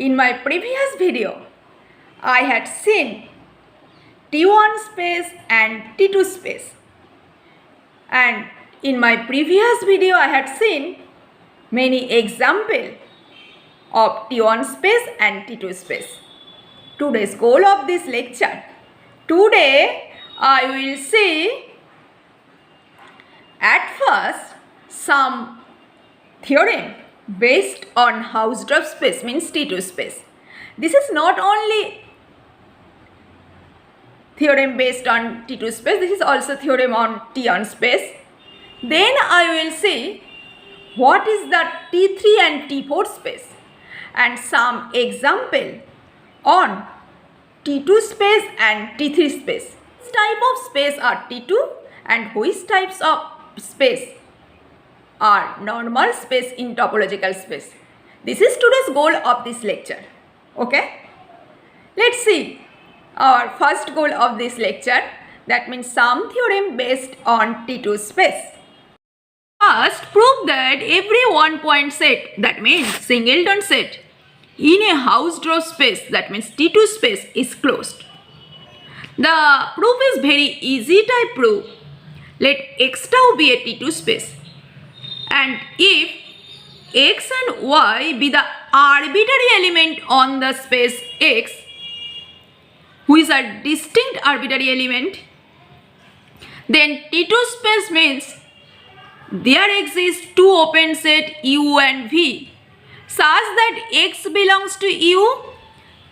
In my previous video, I had seen T1 space and T2 space. And in my previous video, I had seen many examples of T1 space and T2 space. Today's goal of this lecture. Today, I will see at first some theorem based on Hausdorff space, means T2 space. This is not only theorem based on T2 space, this is also theorem on T1 space. Then I will see what is the T3 and T4 space and some example on T2 space and T3 space. Which type of space are T2 and which types of space are normal space in topological space. This is today's goal of this lecture. Okay? Let's see our first goal of this lecture, that means some theorem based on T2 space. First, prove that every one-point set, that means singleton set, in a Hausdorff space, that means T2 space, is closed. The proof is very easy type proof. Let x tau be a T2 space, and if x and y be the arbitrary element on the space X, which are distinct arbitrary element, then T2 space means there exists two open set U and V such that X belongs to U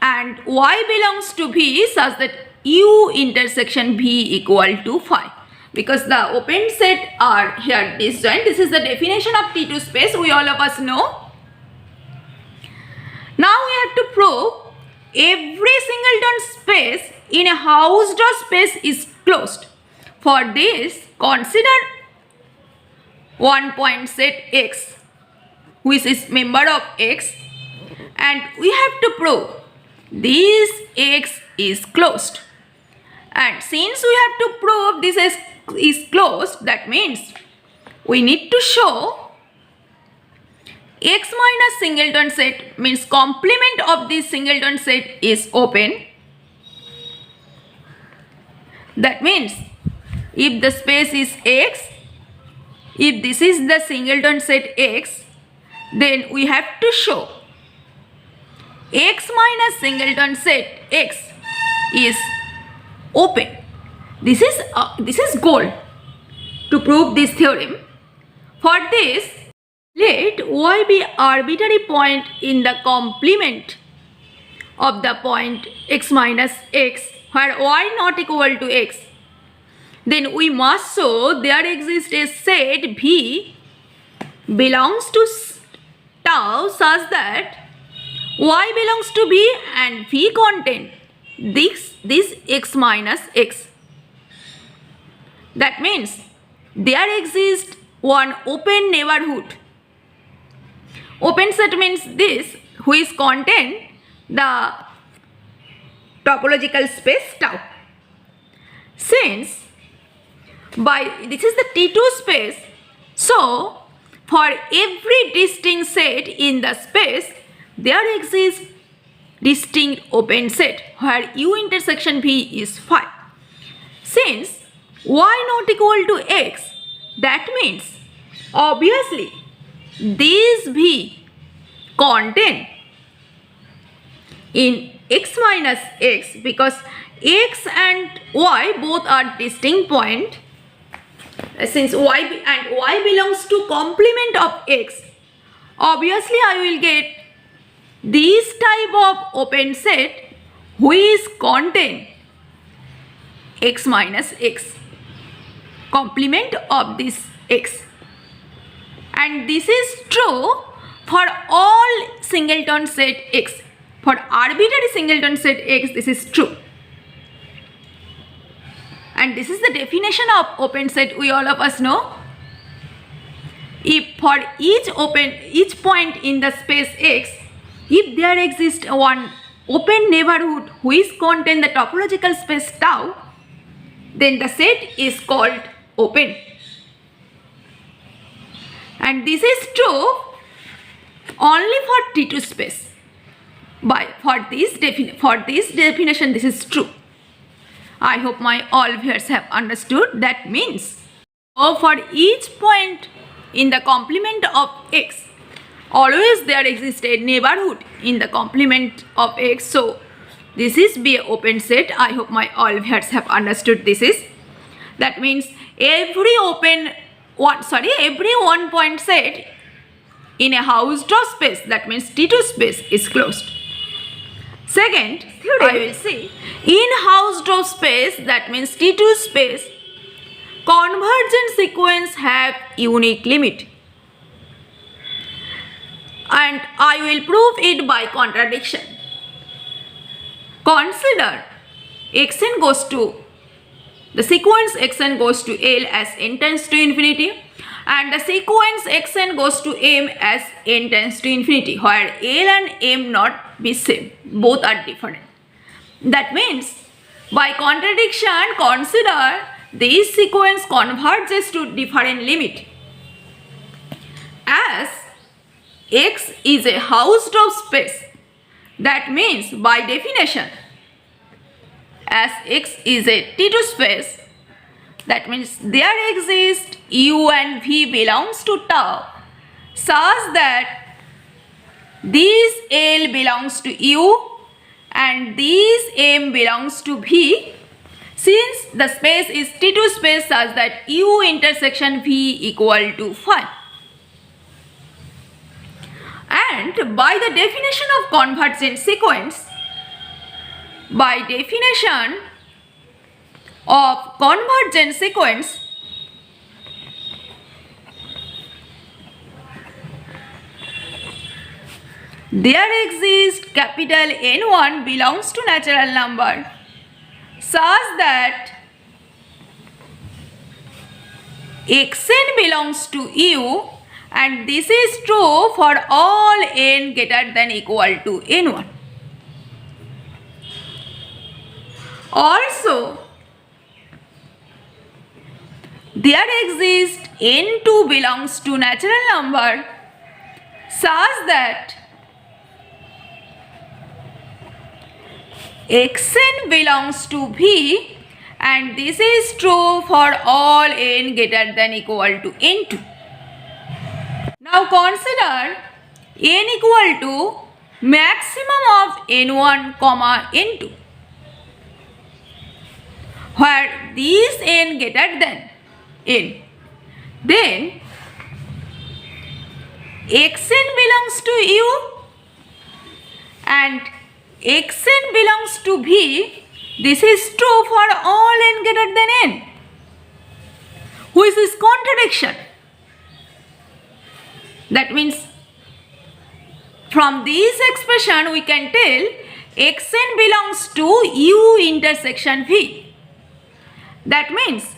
and Y belongs to V such that U intersection V equal to phi. Because the open set are here disjoint. This is the definition of T2 space, we all of us know. Now we have to prove every singleton space in a Hausdorff space is closed. For this, consider one point set X, which is member of X, and we have to prove this X is closed. And since we have to prove this is closed, that means we need to show X minus singleton set, means complement of this singleton set is open. That means if the space is X, if this is the singleton set X, then we have to show X minus singleton set X is open. This is goal to prove this theorem. For this, let y be arbitrary point in the complement of the point x minus x, where y not equal to x. Then we must show there exists a set V belongs to tau such that y belongs to V and V contain this x minus x. That means there exists one open neighborhood. Open set means this, which contain the topological space tau. Since this is the T2 space, so for every distinct set in the space, there exists distinct open set where U intersection V is phi. Since y not equal to x, that means obviously this V contain in x minus x, because x and y both are distinct point. Since y belongs to complement of x, obviously I will get this type of open set which contain x minus x, complement of this x. And this is true for all singleton set X. For arbitrary singleton set X, this is true. And this is the definition of open set, we all of us know. If for each point in the space X, if there exists one open neighborhood which contain the topological space tau, then the set is called open. And this is true only for T2 space. for this definition this is true. I hope my all viewers have understood. That means for each point in the complement of x, always there exists a neighborhood in the complement of x. So this is be an open set. I hope my all viewers have understood this is. That means every one point set in a Hausdorff space, that means T2 space, is closed. Second, I will say in Hausdorff space, that means T2 space, convergent sequence have unique limit. And I will prove it by contradiction. Consider xn goes to the sequence xn goes to L as n tends to infinity, and the sequence xn goes to M as n tends to infinity, where L and M not be same, both are different. That means by contradiction, consider this sequence converges to different limit. As X is a Hausdorff space, that means by definition, as X is a T2 space, that means there exists U and V belongs to tau such that this L belongs to U and this M belongs to V, since the space is T2 space such that U intersection V equal to phi. And by the definition of convergent sequence, by definition of convergent sequence, there exists capital N1 belongs to natural number such that xn belongs to U, and this is true for all n greater than equal to n1. Also, there exists n2 belongs to natural number such that xn belongs to V, and this is true for all n greater than equal to n2. Now consider n equal to maximum of n1 comma n2, where these n greater than n. Then xn belongs to U and xn belongs to V. This is true for all n greater than n. Who is this contradiction? That means from this expression we can tell xn belongs to U intersection V. That means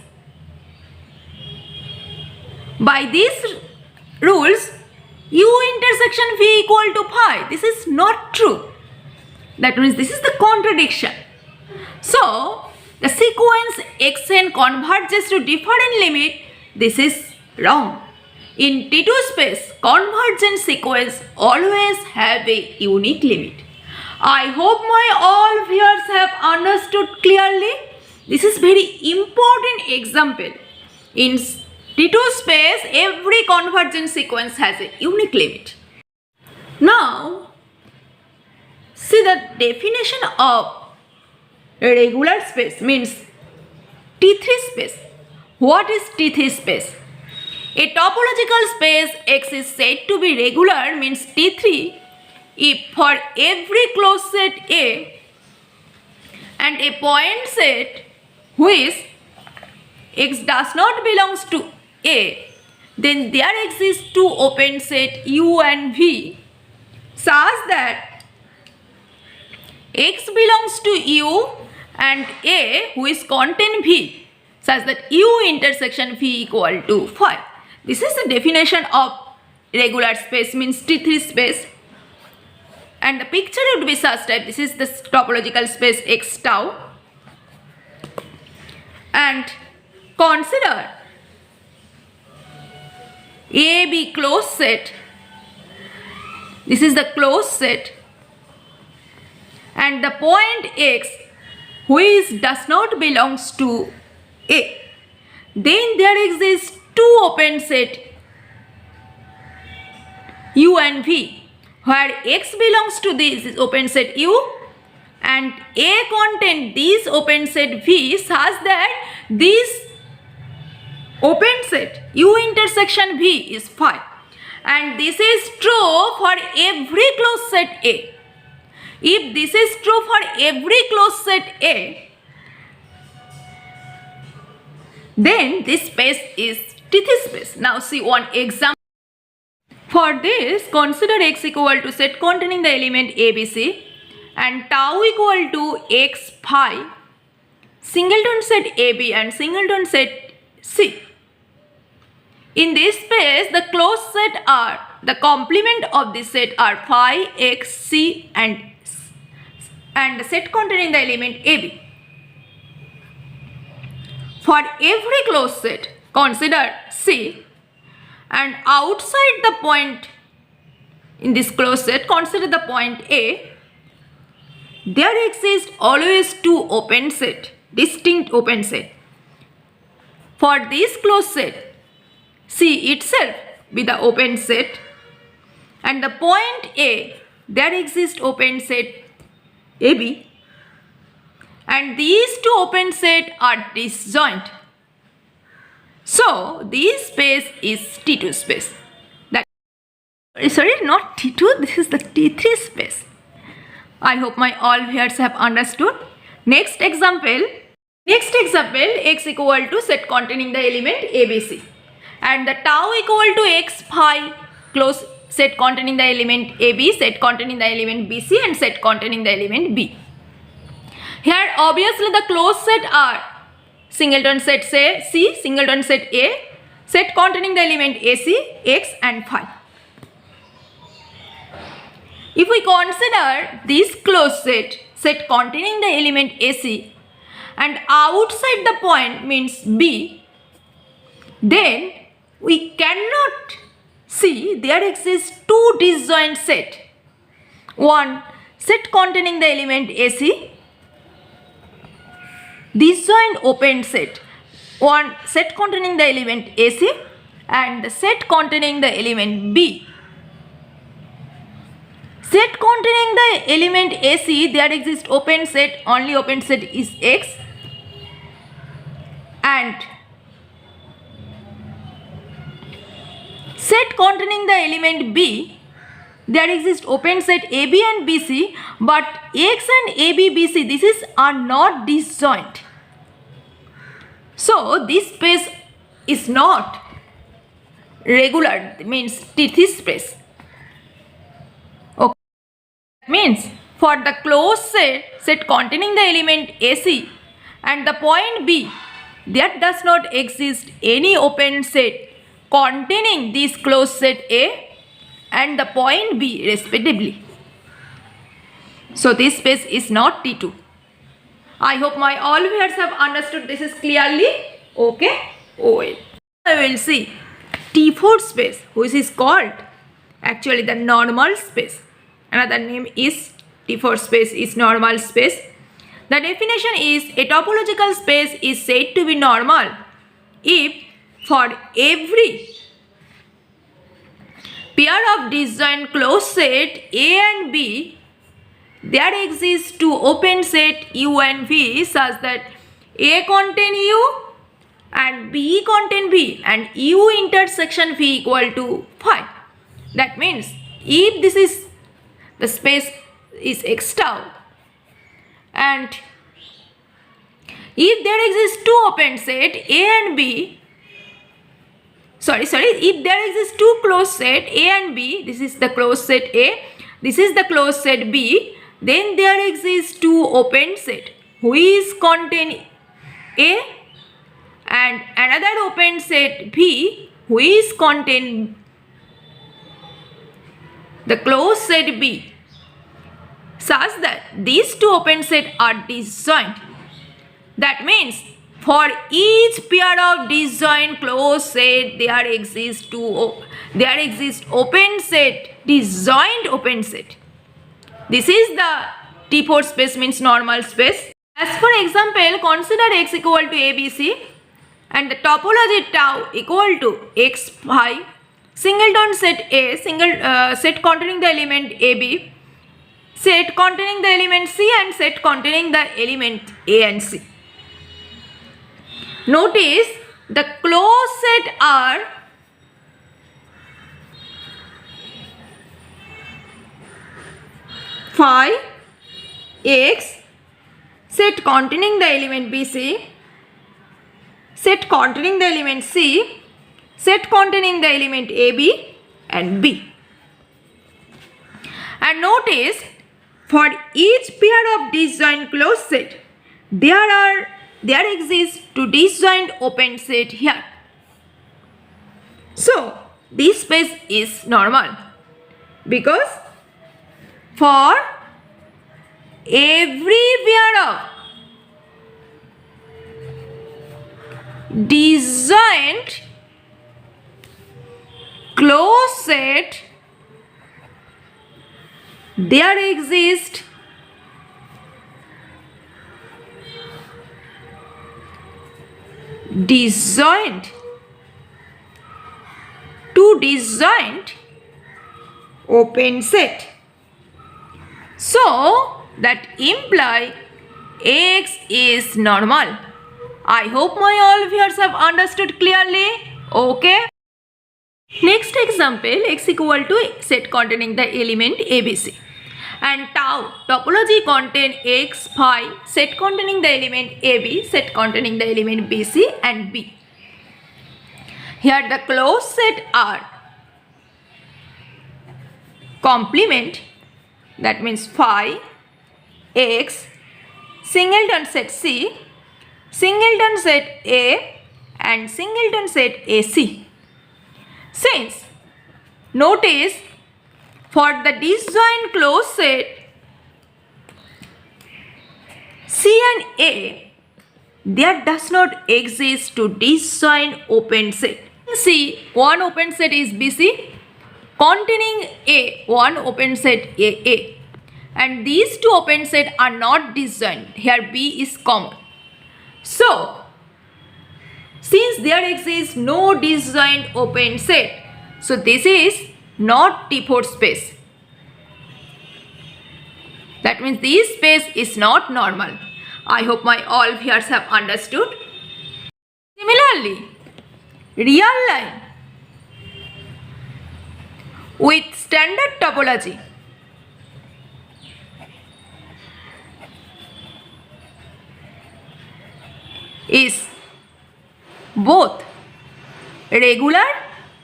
by these rules U intersection V equal to phi. This is not true. That means this is the contradiction. So the sequence xn converges to different limit. This is wrong. In T2 space, convergent sequence always have a unique limit. I hope my all viewers have understood clearly. This is very important example. In T2 space, every convergent sequence has a unique limit. Now, see the definition of regular space means T3 space. What is T3 space? A topological space X is said to be regular means T3 if for every closed set A and a point set which X does not belongs to A, then there exists two open set U and V such that X belongs to U and A which contain V such that U intersection V equal to phi. This is the definition of regular space means T3 space, and the picture would be such that this is the topological space X tau, and consider A be closed set. This is the closed set and the point x which does not belongs to A, then there exists two open set U and V, where x belongs to this open set U and A contain this open set V such that this open set U intersection V is phi, and this is true for every closed set A. If this is true for every closed set A, then this space is T3 space. Now see one example. For this, consider x equal to set containing the element ABC and tau equal to x phi, singleton set AB and singleton set C. In this space, the closed set are, the complement of this set are phi, x, C and the set containing the element AB. For every closed set, consider C, and outside the point in this closed set, consider the point A, there exists always two open set, distinct open set. For this closed set, C itself be the open set, and the point A, there exists open set AB, and these two open set are disjoint. So this space is T2 space. Sorry, not T2, this is the T3 space. I hope my all viewers have understood. Next example, x equal to set containing the element ABC and the tau equal to x phi, close set containing the element AB, set containing the element BC and set containing the element B. Here obviously the closed set are singleton set C, singleton set A, set containing the element AC, X and phi. If we consider this closed set containing the element AC and outside the point means B, then we cannot see there exists two disjoint set. One set containing the element AC, disjoint open set. One set containing the element AC and the set containing the element B. Set containing the element AC, there exists open set, only open set is X, and set containing the element B, there exists open set AB and BC, but X and AB, BC, these are not disjoint. So this space is not regular, means T3 space. Okay. Means for the closed set containing the element AC and the point B, there does not exist any open set containing this closed set A and the point B respectively. So this space is not T2. I hope my all viewers have understood this is clearly. Okay. Well, I will see T4 space, which is called actually the normal space. Another name is T4 space is normal space. The definition is a topological space is said to be normal if for every pair of disjoint closed set A and B, there exists two open set U and V such that A contain U and B contain V and U intersection V equal to phi. That means if this is the space is X tau and if there exists two open set A and B, if there exists two closed set A and B, this is the closed set A, this is the closed set B, then there exists two open set which contain A and another open set B which contain the closed set B, such that these two open set are disjoint. That means for each pair of disjoint closed set there exists open set, disjoint open set. This is the T4 space means normal space. As for example, consider x equal to ABC and the topology tau equal to x phi, singleton set A, set containing the element AB, set containing the element C and set containing the element A and C. Notice the closed set are phi, x, set containing the element BC, set containing the element C, set containing the element AB and B. And notice for each pair of disjoint closed set, there exists two disjoint open set here. So this space is normal because for every pair of disjoint closed set, there exist two disjoint open set. So that imply X is normal. I hope my all viewers have understood clearly. Okay. Next example, x equal to set containing the element ABC and tau topology contain x phi, set containing the element AB, set containing the element BC and B. Here the closed set are complement, that means phi, x, singleton set C, singleton set A and singleton set AC. Since notice for the disjoint closed set C and A, there does not exist two disjoint open set. See, one open set is BC containing A, one open set AA, and these two open set are not disjoint. Here B is common. So since there exists no disjoint open set, so this is not T4 space. That means this space is not normal. I hope my all viewers have understood. Similarly, real line with standard topology is both regular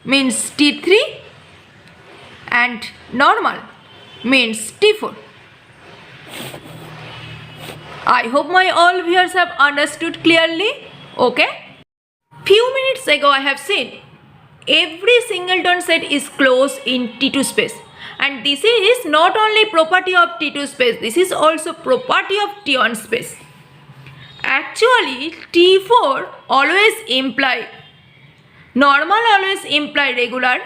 means T3 and normal means T4. I hope my all viewers have understood clearly. Okay. Few minutes ago I have seen every singleton set is closed in T2 space, and this is not only property of T2 space, this is also property of T1 space. Actually T4 always imply normal, always imply regular,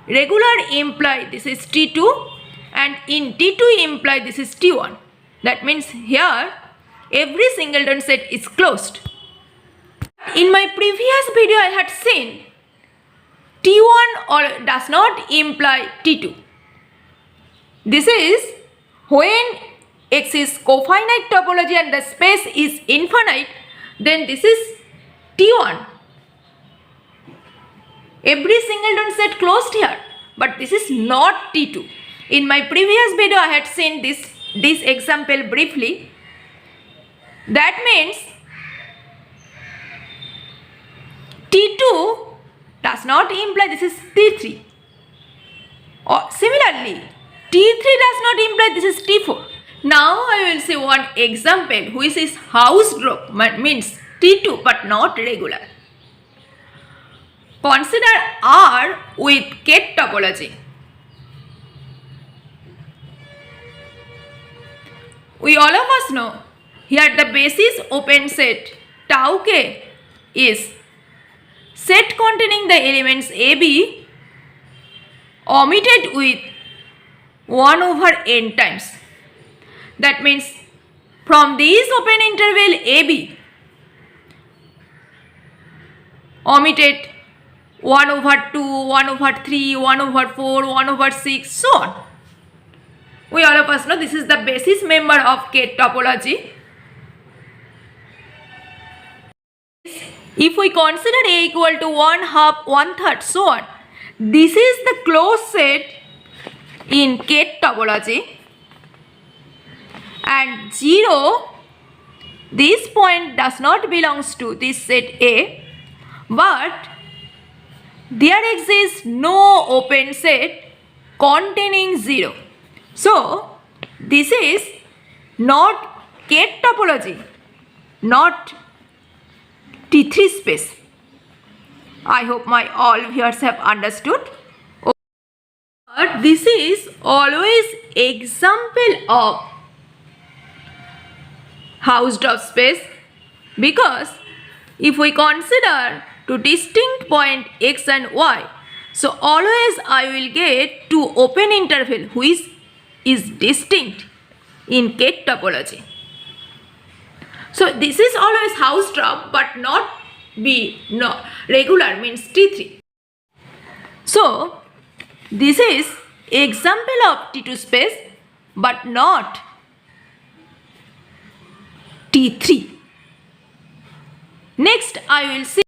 regular imply this is T2, and in T2 imply this is T1. That means here every singleton set is closed. In my previous video I had seen T1 does not imply T2. This is when X is cofinite topology and the space is infinite, then this is T1. Every singleton set closed here, but this is not T2. In my previous video I had seen this example briefly. That means T2 does not imply this is T3. Or similarly, T3 does not imply this is T4. Now I will see one example which is house drop, means T2 but not regular. Consider R with Ket topology. We all of us know here the basis open set tau k is set containing the elements AB omitted with 1 over n times. That means from this open interval AB, omitted 1/2, 1/3, 1/4, 1/6, so on. We all of us know this is the basis member of Kate topology. If we consider A equal to 1/2, 1/3, so on, this is the closed set in Kate topology, and 0, this point does not belongs to this set A, but there exists no open set containing 0. So this is not Kate topology, not T3 space. I hope my all viewers have understood. But this is always example of Hausdorff space, because if we consider two distinct point x and y, so always I will get two open interval which is distinct in Kate topology. So this is always Hausdorff but not B, no, regular means T3. So this is example of T2 space but not T3. Next I will see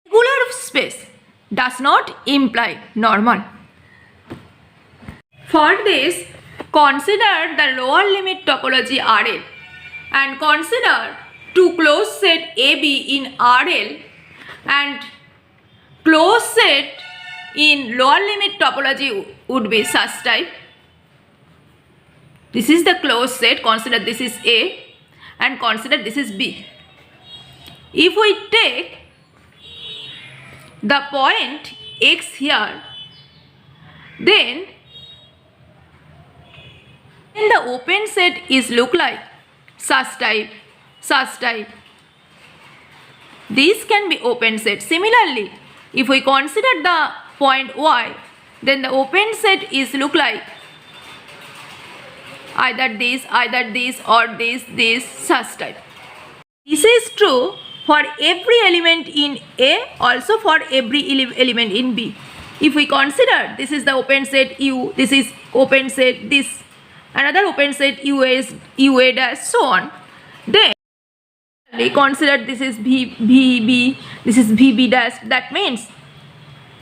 regular space does not imply normal. For this, consider the lower limit topology RL and consider two closed set AB in RL and closed set in lower limit topology would be such type. This is the closed set, consider this is A and consider this is B. If we take the point X here, then the open set is look like such type, such type. These can be open set. Similarly, if we consider the point Y, then the open set is look like either this or this such type. This is true for every element in A, also for every element in B. If we consider this is the open set U, this is open set this, another open set UA dash, so on, then we consider this is VB, this is VB dash. That means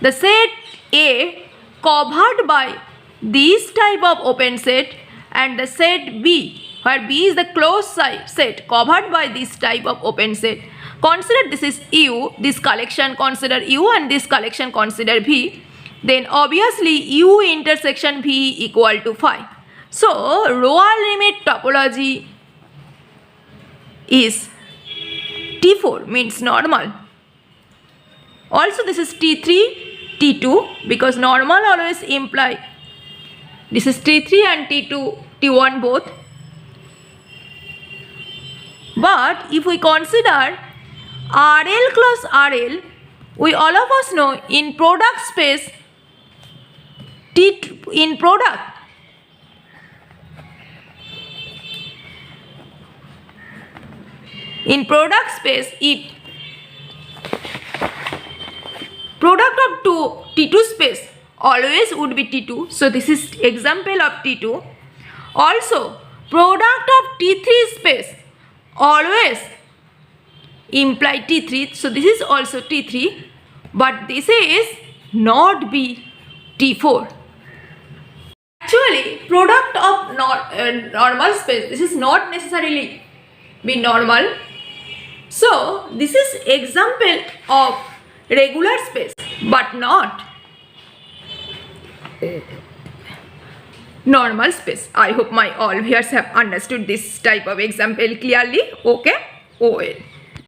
the set A covered by this type of open set and the set B, where B is the closed set covered by this type of open set. Consider this is U, this collection consider U and this collection consider V, then obviously U intersection V equal to phi. So lower limit topology is T4, means normal. Also this is T3, T2, because normal always imply this is T3 and T2, T1 both. But if we consider RL plus RL, we all of us know in product space, in product space, if product of T2 space always would be T2, so this is example of T2. Also product of T3 space always imply T3, so this is also T3, but this is not be T4. Actually product of normal space, this is not necessarily be normal. So this is example of regular space but not normal space. I hope my all viewers have understood this type of example clearly. Okay, OL.